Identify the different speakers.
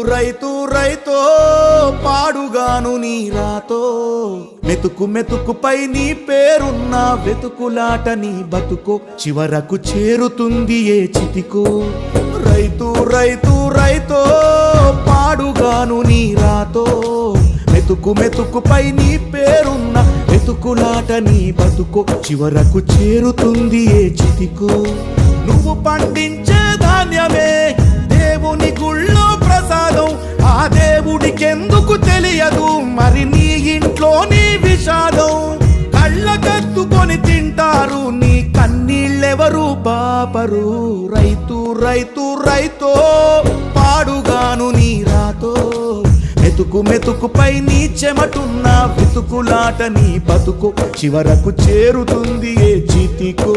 Speaker 1: రైతు రైతో పాడుగాను నీ రాతో మెతుకు మెతుకుపై నీ పేరున్న వెతుకులాట నీ బతుకో చివరకు చేరుతుంది ఏ చితికో రైతు రైతు రైతో పాడుగాను నీ రాతో మెతుకు మెతుకుపై నీ పేరున్న వెతుకులాట నీ బతుకో చివరకు చేరుతుంది ఏ చితికో నువ్వు పండించే ధాన్యమే దేవుని గుళ్ళో ప్రసాదం ఆ దేవుడికెందుకు తెలియదు మరి నీ ఇంట్లో నీ విషాదం కళ్ళకత్తుకొని తింటారు నీ కన్నీళ్ళెవరు పాపరు రైతు రైతు రైతో పాడుగాను నీ రాతో మెతుకు మెతుకుపై నీ చెమటున్న వెతుకులాట నీ బతుకు చివరకు చేరుతుంది ఏ చితికో